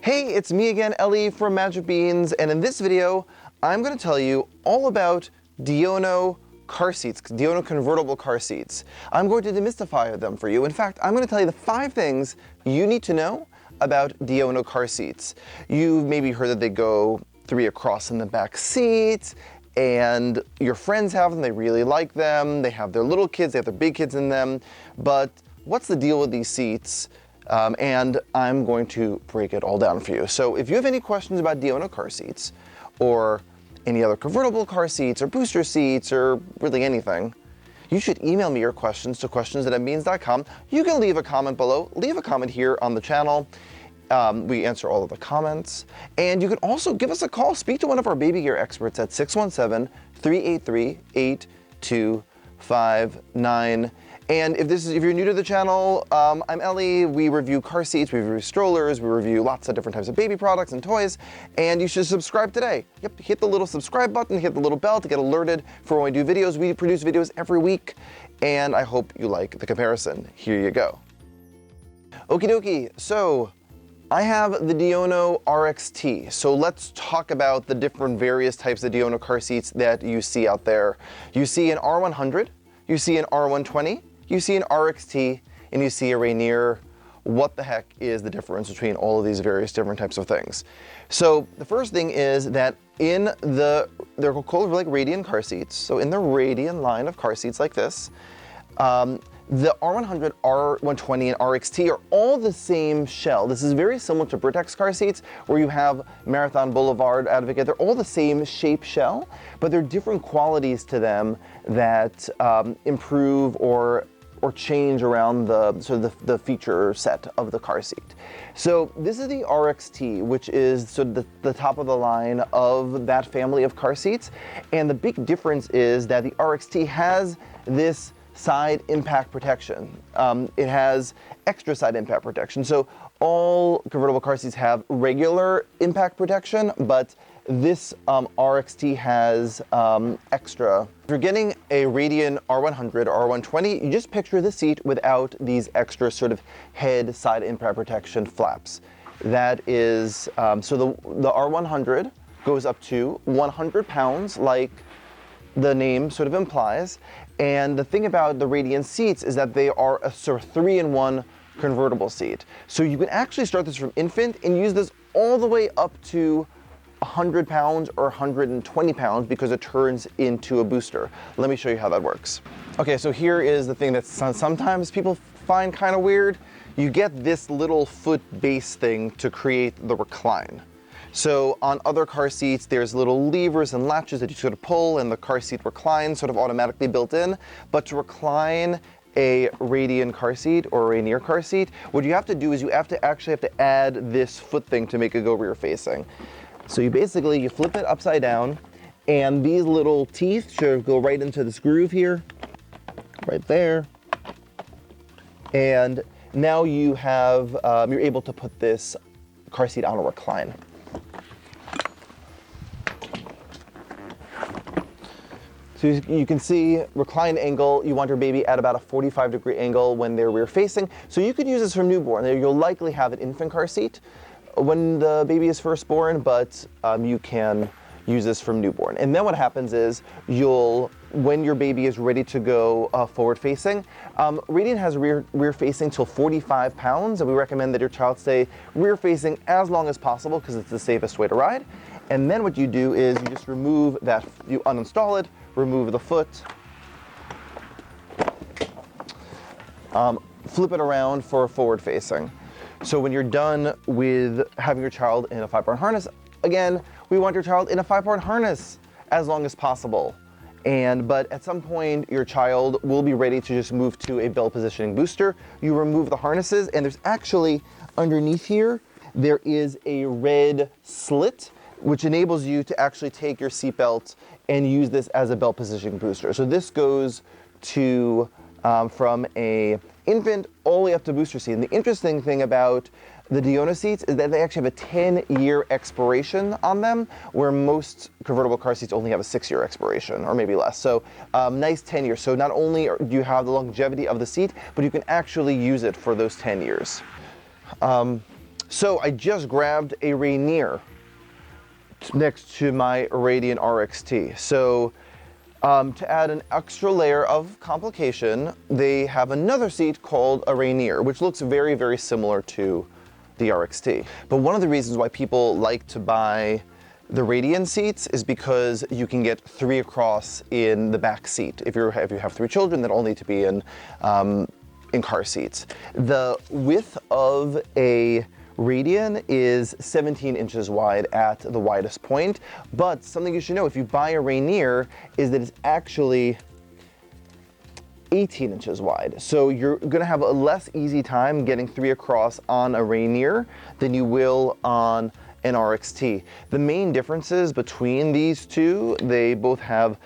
Hey, it's me again, Ellie from Magic Beans, and in this video, I'm going to tell you all about Diono car seats, Diono Convertible Car Seats. I'm going to demystify them for you. In fact, I'm going to tell you the 5 things you need to know about Diono car seats. You've maybe heard that they go 3 across in the back seat, and your friends have them, they really like them, they have their little kids, they have their big kids in them, but what's the deal with these seats? And I'm going to break it all down for you. So if you have any questions about Diono car seats, or any other convertible car seats, or booster seats, or really anything, you should email me your questions to questions@beans.com. You can leave a comment below, leave a comment here on the channel. We answer all of the comments. And you can also give us a call, speak to one of our baby gear experts at 617-383-8259. And if you're new to the channel, I'm Ellie. We review car seats, we review strollers, we review lots of different types of baby products and toys, and you should subscribe today. Yep, hit the little subscribe button, hit the little bell to get alerted for when we do videos. We produce videos every week, and I hope you like the comparison. Here you go. Okie dokie, so I have the Diono RXT. So let's talk about the different various types of Diono car seats that you see out there. You see an R100, you see an R120, you see an RXT, and you see a Rainier. What the heck is the difference between all of these various different types of things? So the first thing is that they're called like Radian car seats. So in the Radian line of car seats like this, the R100, R120, and RXT are all the same shell. This is very similar to Britax car seats, where you have Marathon, Boulevard, Advocate. They're all the same shape shell, but there are different qualities to them that improve or change around the feature set of the car seat. So this is the RXT, which is sort of the top of the line of that family of car seats. And the big difference is that the RXT has this side impact protection. It has extra side impact protection. So all convertible car seats have regular impact protection, but this RXT has extra. If you're getting a Radian R100 or R120, you just picture the seat without these extra sort of head side impact protection flaps. That is, so the R100 goes up to 100 pounds, like the name sort of implies. And the thing about the Radian seats is that they are a sort of 3-in-1 convertible seat. So you can actually start this from infant and use this all the way up to 100 pounds or 120 pounds because it turns into a booster. Let me show you how that works. Okay, so here is the thing that sometimes people find kind of weird. You get this little foot base thing to create the recline. So on other car seats, there's little levers and latches that you sort of pull, and the car seat reclines sort of automatically built in. But to recline a Radian car seat or a Rainier car seat, what you have to do is you actually have to add this foot thing to make it go rear facing. So you flip it upside down, and these little teeth should go right into this groove here, right there. And now you have, you're able to put this car seat on a recline. So you can see reclined angle, you want your baby at about a 45-degree angle when they're rear facing. So you could use this for newborn. You'll likely have an infant car seat when the baby is first born, but you can use this from newborn. And then what happens is when your baby is ready to go forward facing, Radian has rear facing till 45 pounds, and we recommend that your child stay rear facing as long as possible because it's the safest way to ride. And then what you do is you just remove that, you uninstall it, remove the foot, flip it around for forward facing. So when you're done with having your child in a 5-part harness, again, we want your child in a 5-part harness as long as possible. But at some point, your child will be ready to just move to a belt positioning booster. You remove the harnesses, and there's actually, underneath here, there is a red slit, which enables you to actually take your seatbelt and use this as a belt positioning booster. So this goes to from a infant all the way up to booster seat. And the interesting thing about the Diono seats is that they actually have a 10-year expiration on them, where most convertible car seats only have a 6-year expiration, or maybe less. So nice 10 years. So not only do you have the longevity of the seat, but you can actually use it for those 10 years. So I just grabbed a Rainier next to my Radian RXT. So to add an extra layer of complication, they have another seat called a Rainier, which looks very, very similar to the RXT. But one of the reasons why people like to buy the Radian seats is because you can get 3 across in the back seat. If you have 3 children that all need to be in car seats. The width of a Radian is 17 inches wide at the widest point, but something you should know if you buy a Rainier is that it's actually 18 inches wide. So you're gonna have a less easy time getting 3 across on a Rainier than you will on an RXT. The main differences between these two, they both have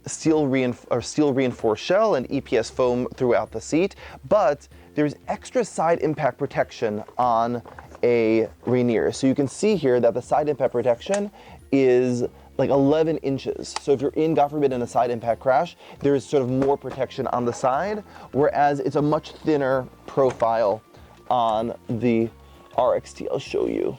steel reinforced shell and EPS foam throughout the seat, but there's extra side impact protection on a Rainier. So you can see here that the side impact protection is like 11 inches. So if you're in, God forbid, in a side impact crash, there's sort of more protection on the side, whereas it's a much thinner profile on the RXT. I'll show you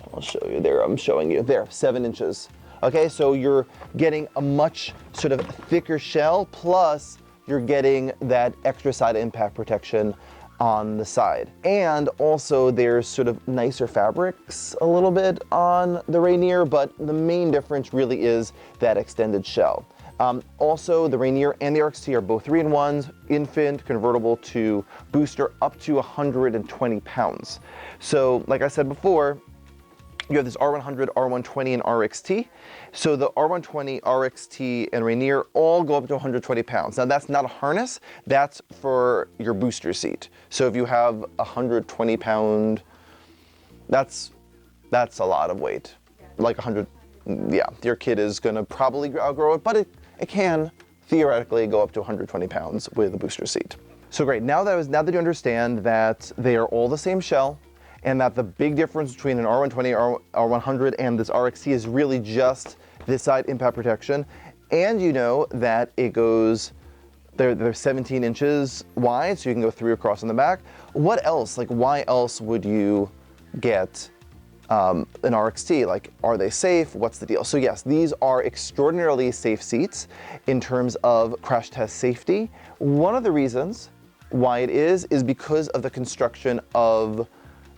there, I'm showing you there, 7 inches. Okay, so you're getting a much sort of thicker shell, plus you're getting that extra side impact protection on the side. And also there's sort of nicer fabrics a little bit on the Rainier, but the main difference really is that extended shell. Also, the Rainier and the RXT are both 3-in-1s, infant, convertible to booster, up to 120 pounds. So, like I said before, you have this R100, R120, and RXT. So the R120, RXT, and Rainier all go up to 120 pounds. Now that's not a harness, that's for your booster seat. So if you have 120 pound, that's a lot of weight. Like 100, yeah, your kid is gonna probably outgrow it, but it can theoretically go up to 120 pounds with a booster seat. So great, now that you understand that they are all the same shell, and that the big difference between an R120, R100, and this RXT is really just this side impact protection, and you know that it goes, they're 17 inches wide, so you can go 3 across in the back. What else? Like, why else would you get an RXT? Like, are they safe? What's the deal? So yes, these are extraordinarily safe seats in terms of crash test safety. One of the reasons why it is because of the construction of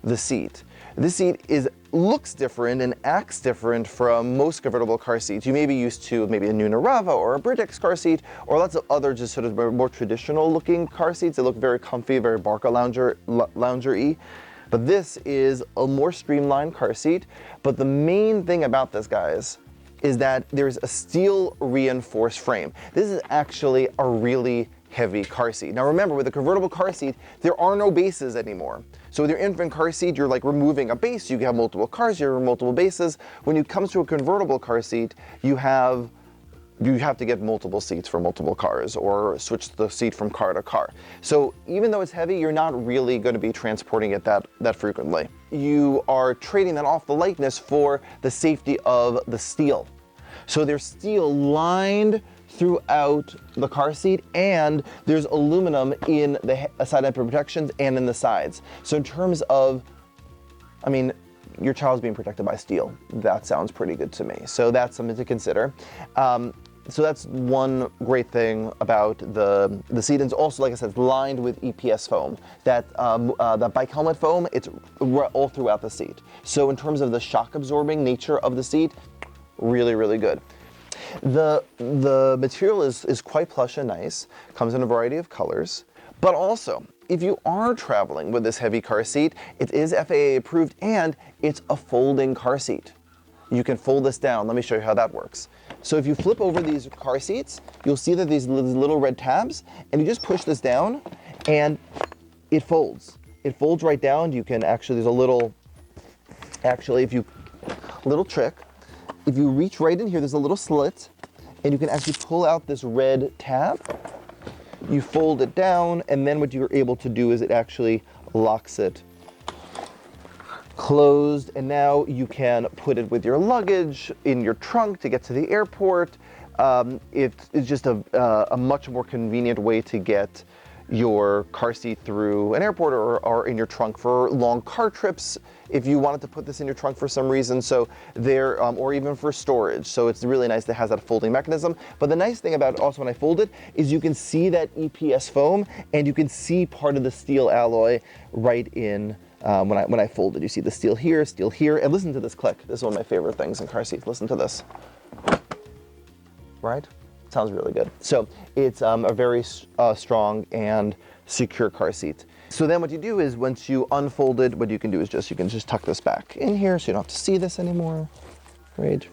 the seat. This seat looks different and acts different from most convertible car seats. You may be used to maybe a Diono Rava or a Britax car seat, or lots of other just sort of more traditional looking car seats that look very comfy, very Barca lounger-y. But this is a more streamlined car seat. But the main thing about this, guys, is that there's a steel reinforced frame. This is actually a really heavy car seat. Now remember, with a convertible car seat, there are no bases anymore. So with your infant car seat, you're like removing a base. You can have multiple cars, you have multiple bases. When it comes to a convertible car seat, you have to get multiple seats for multiple cars or switch the seat from car to car. So even though it's heavy, you're not really going to be transporting it that frequently. You are trading that off the lightness for the safety of the steel. So there's steel lined throughout the car seat, and there's aluminum in the side impact protections and in the sides. So in terms of, I mean, your child's being protected by steel. That sounds pretty good to me. So that's something to consider. So that's one great thing about the seat. And it's also, like I said, it's lined with EPS foam. That bike helmet foam, it's all throughout the seat. So in terms of the shock absorbing nature of the seat, really, really good. The material is quite plush and nice, comes in a variety of colors, but also, if you are traveling with this heavy car seat, it is FAA approved and it's a folding car seat. You can fold this down. Let me show you how that works. So if you flip over these car seats, you'll see that these little red tabs, and you just push this down and it folds. It folds right down. You can actually, there's a little trick. If you reach right in here, there's a little slit, and you can actually pull out this red tab. You fold it down, and then what you're able to do is it actually locks it closed, and now you can put it with your luggage in your trunk to get to the airport. It's just a much more convenient way to get your car seat through an airport or in your trunk for long car trips if you wanted to put this in your trunk for some reason. So there, or even for storage. So it's really nice that it has that folding mechanism. But the nice thing about it also when I fold it is you can see that EPS foam and you can see part of the steel alloy right in when I fold it. You see the steel here, and listen to this click. This is one of my favorite things in car seats. Listen to this. Right? Sounds really good. So it's a very strong and secure car seat. So then what you do is once you unfold it, what you can do is you can just tuck this back in here so you don't have to see this anymore, right?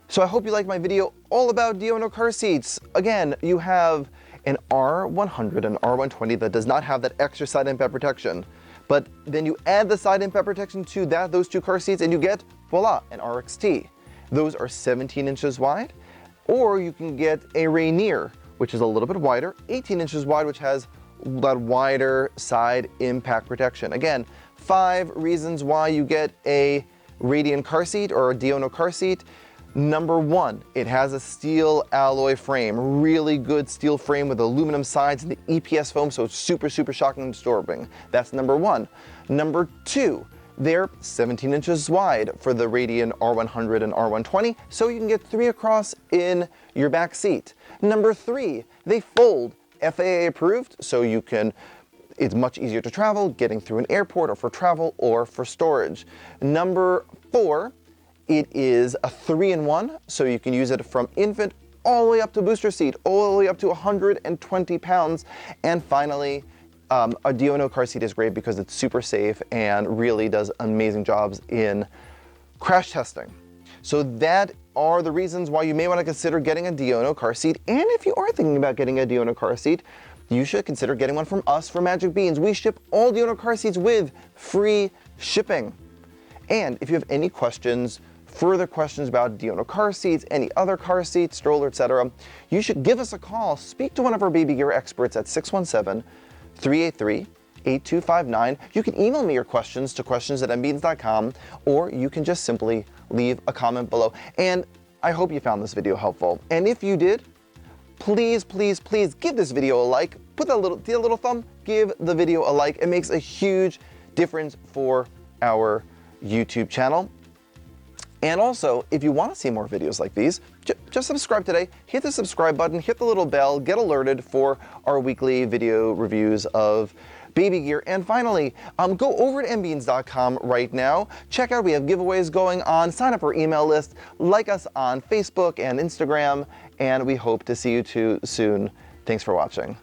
So I hope you liked my video all about Diono car seats. Again, you have an R100 and R120 that does not have that extra side impact protection. But then you add the side impact protection to those two car seats and you get, voila, an RXT. Those are 17 inches wide. Or you can get a Rainier, which is a little bit wider, 18 inches wide, which has that wider side impact protection. Again, 5 reasons why you get a Radian car seat or a Diono car seat. Number 1, it has a steel alloy frame, really good steel frame with aluminum sides and the EPS foam, so it's super, super shocking and absorbing. That's number 1. Number 2, they're 17 inches wide for the Radian R100 and R120, so you can get 3 across in your back seat. Number 3, they fold, FAA approved, so you can, it's much easier to travel, getting through an airport or for travel or for storage. Number 4, it is a 3-in-1, so you can use it from infant all the way up to booster seat, all the way up to 120 pounds. And finally, a Diono car seat is great because it's super safe and really does amazing jobs in crash testing. So that are the reasons why you may want to consider getting a Diono car seat. And if you are thinking about getting a Diono car seat, you should consider getting one from us for Magic Beans. We ship all Diono car seats with free shipping. And if you have any questions, further questions about Diono car seats, any other car seats, stroller, etc., you should give us a call. Speak to one of our baby gear experts at 617-383-8259. You can email me your questions to questions@mbeans.com, or you can just simply leave a comment below. And I hope you found this video helpful. And if you did, please, please, please give this video a like. Put that little thumb, give the video a like. It makes a huge difference for our YouTube channel. And also, if you want to see more videos like these, just subscribe today, hit the subscribe button, hit the little bell, get alerted for our weekly video reviews of baby gear. And finally, go over to mbeans.com right now. Check out, we have giveaways going on, sign up our email list, like us on Facebook and Instagram, and we hope to see you too soon. Thanks for watching.